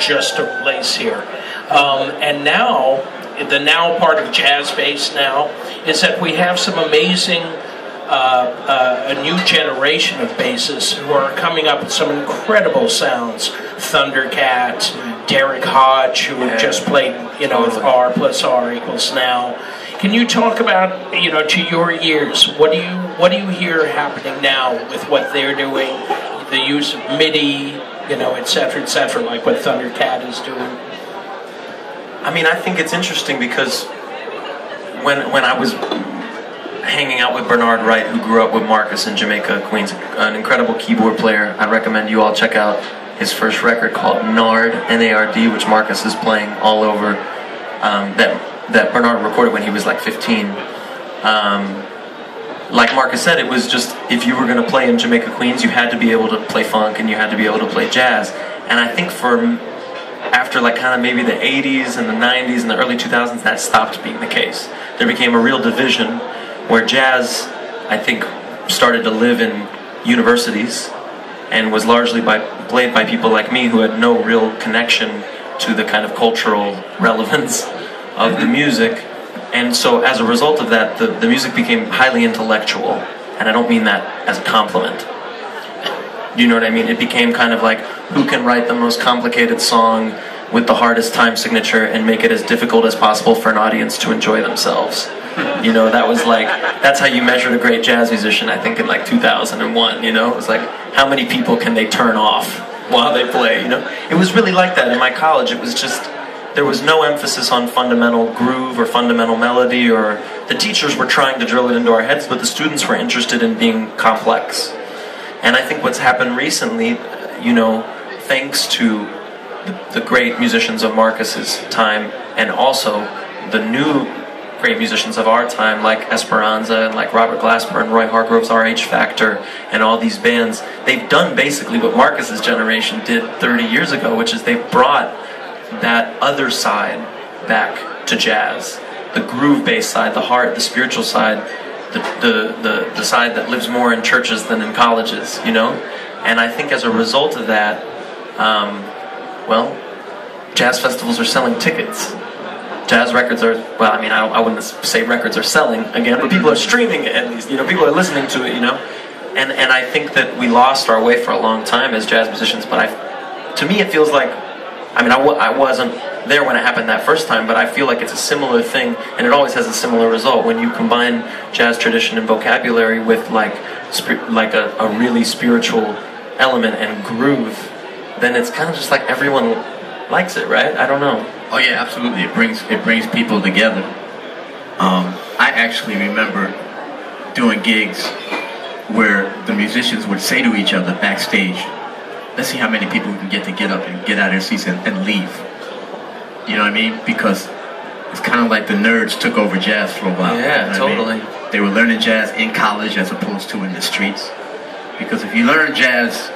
just took place here. And now, the now part of jazz bass now is that we have some amazing, a new generation of bassists who are coming up with some incredible sounds. Thundercat, Derek Hodge, who just played, with R plus R equals now. Can you talk about, to your ears, what do you hear happening now with what they're doing, the use of MIDI, et cetera, like what Thundercat is doing? I mean, I think it's interesting because when I was hanging out with Bernard Wright, who grew up with Marcus in Jamaica, Queens, an incredible keyboard player, I recommend you all check out his first record called Nard, N-A-R-D, which Marcus is playing all over, that Bernard recorded when he was like 15. Like Marcus said, it was just, if you were going to play in Jamaica, Queens, you had to be able to play funk and you had to be able to play jazz. And I think after like kind of maybe the 80s and the 90s and the early 2000s, that stopped being the case. There became a real division where jazz, I think, started to live in universities and was largely played by people like me who had no real connection to the kind of cultural relevance of the music. And so as a result of that, the music became highly intellectual. And I don't mean that as a compliment. You know what I mean? It became kind of like, who can write the most complicated song with the hardest time signature and make it as difficult as possible for an audience to enjoy themselves? That was like, that's how you measured a great jazz musician, I think, in like 2001, It was like, how many people can they turn off while they play, It was really like that in my college. It was just, there was no emphasis on fundamental groove or fundamental melody, or the teachers were trying to drill it into our heads, but the students were interested in being complex. And I think what's happened recently, thanks to the great musicians of Marcus's time, and also the new great musicians of our time, like Esperanza and like Robert Glasper and Roy Hargrove's RH Factor and all these bands, they've done basically what Marcus's generation did 30 years ago, which is they've brought that other side back to jazz. The groove-based side, the heart, the spiritual side, the side that lives more in churches than in colleges, And I think as a result of that, jazz festivals are selling tickets. Jazz records are, I wouldn't say records are selling again, but people are streaming it at least, people are listening to it, And I think that we lost our way for a long time as jazz musicians, but to me it feels like, I wasn't there when it happened that first time, but I feel like it's a similar thing, and it always has a similar result. When you combine jazz tradition and vocabulary with like a really spiritual element and groove, then it's kind of just like everyone likes it, right? I don't know. Oh yeah, absolutely. It brings people together. I actually remember doing gigs where the musicians would say to each other backstage, let's see how many people we can get up and get out of their seats and leave. You know what I mean? Because it's kind of like the nerds took over jazz for a while. Yeah, totally. They were learning jazz in college as opposed to in the streets. Because if you learn jazz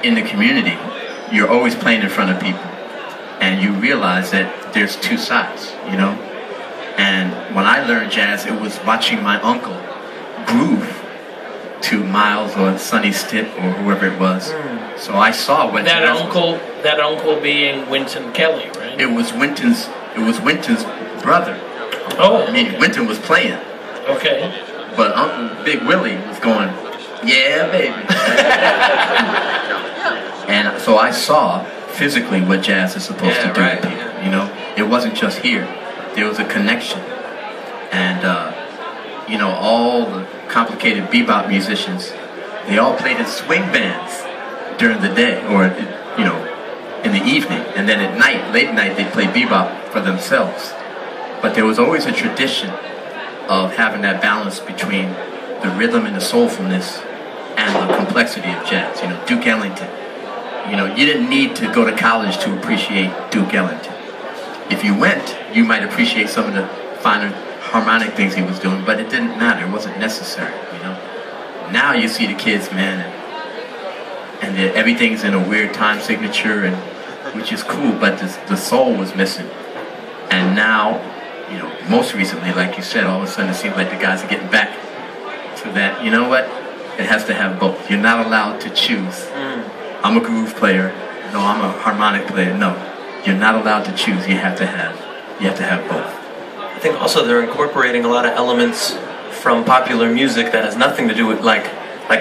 in the community, you're always playing in front of people. And you realize that there's two sides, And when I learned jazz, it was watching my uncle groove to Miles or Sonny Stitt or whoever it was. So I saw what that uncle being Wynton Kelly, right? It was Wynton's brother. Oh, I mean, Wynton was playing. Okay. But Uncle Big Willie was going, yeah, baby. And so I saw physically what jazz is supposed to do to people. It wasn't just here. There was a connection. And all the complicated bebop musicians, they all played in swing bands during the day, or in the evening, and then at night, late night, they played bebop for themselves. But there was always a tradition of having that balance between the rhythm and the soulfulness and the complexity of jazz. Duke Ellington. You didn't need to go to college to appreciate Duke Ellington. If you went, you might appreciate some of the finer harmonic things he was doing, but it didn't matter. It wasn't necessary, Now you see the kids, man, and everything's in a weird time signature, and which is cool, but the soul was missing. And now, most recently, like you said, all of a sudden it seems like the guys are getting back to that. You know what? It has to have both. You're not allowed to choose. I'm a groove player, no, I'm a harmonic player. No, you're not allowed to choose. You have to have both. I think also they're incorporating a lot of elements from popular music that has nothing to do with like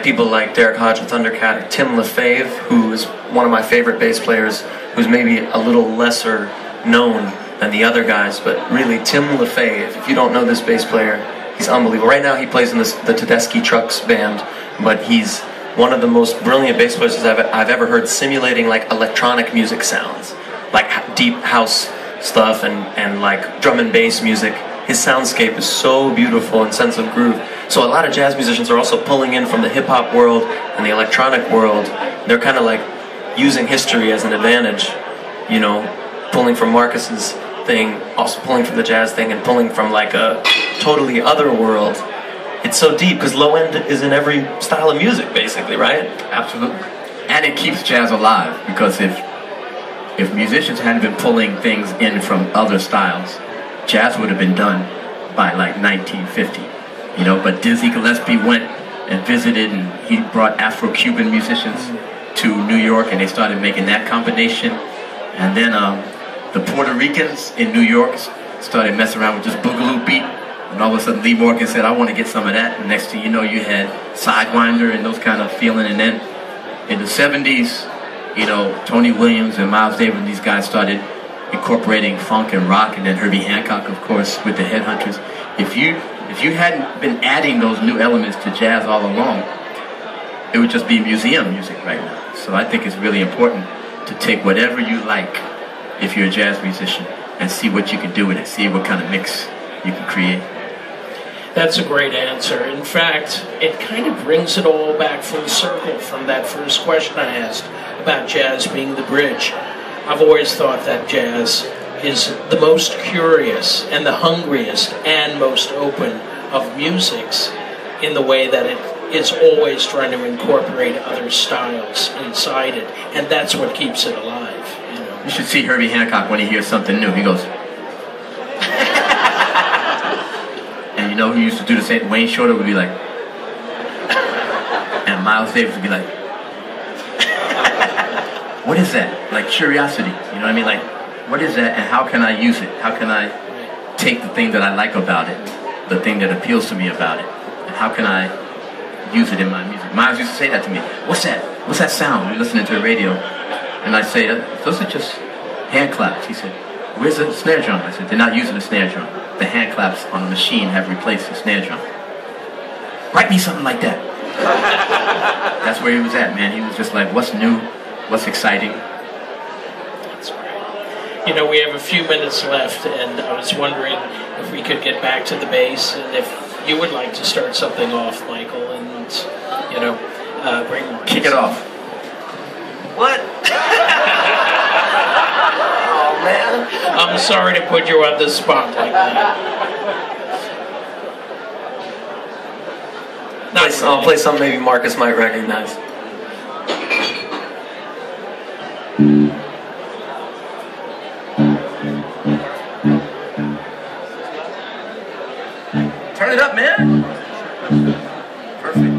people like Derek Hodge with Thundercat, or Tim LaFave, who is one of my favorite bass players, who's maybe a little lesser known than the other guys, but really Tim LaFave, if you don't know this bass player, he's unbelievable. Right now he plays in the Tedeschi Trucks band, but he's one of the most brilliant bass players I've ever heard, simulating like electronic music sounds, like deep house stuff and like drum and bass music. His soundscape is so beautiful and sense of groove. So a lot of jazz musicians are also pulling in from the hip-hop world and the electronic world. They're kind of like using history as an advantage, you know, pulling from Marcus's thing, also pulling from the jazz thing, and pulling from like a totally other world. It's so deep because low end is in every style of music, basically, right? Absolutely. And it keeps jazz alive, because if musicians hadn't been pulling things in from other styles, jazz would have been done by like 1950, you know. But Dizzy Gillespie went and visited, and he brought Afro-Cuban musicians to New York, and they started making that combination. And then the Puerto Ricans in New York started messing around with this boogaloo beat, and all of a sudden Lee Morgan said, I want to get some of that. And next thing you know, you had Sidewinder and those kind of feeling. And then in the 70s, you know, Tony Williams and Miles Davis and these guys started incorporating funk and rock, and then Herbie Hancock, of course, with the Headhunters. If you hadn't been adding those new elements to jazz all along, it would just be museum music right now. So I think it's really important to take whatever you like, if you're a jazz musician, and see what you can do with it, see what kind of mix you can create. That's a great answer. In fact, it kind of brings it all back full circle from that first question I asked about jazz being the bridge. I've always thought that jazz is the most curious and the hungriest and most open of musics, in the way that it is always trying to incorporate other styles inside it, and that's what keeps it alive. You know? You should see Herbie Hancock when he hears something new. He goes, and you know who used to do the same? Wayne Shorter would be like, and Miles Davis would be like, what is that? Like curiosity, you know what I mean? Like, what is that, and how can I use it? How can I take the thing that I like about it, the thing that appeals to me about it, and how can I use it in my music? Miles used to say that to me. What's that? What's that sound? We're listening to the radio, and I say, those are just hand claps. He said, where's the snare drum? I said, they're not using the snare drum. The hand claps on the machine have replaced the snare drum. Write me something like that. That's where he was at, man. He was just like, what's new? What's exciting? That's great. You know, we have a few minutes left, and I was wondering if we could get back to the bass, and if you would like to start something off, Michael, and, you know, bring Marcus. Kick it off. What? Oh, man. I'm sorry to put you on the spot like that. I'll play something maybe Marcus might recognize. Turn it up, man. Perfect.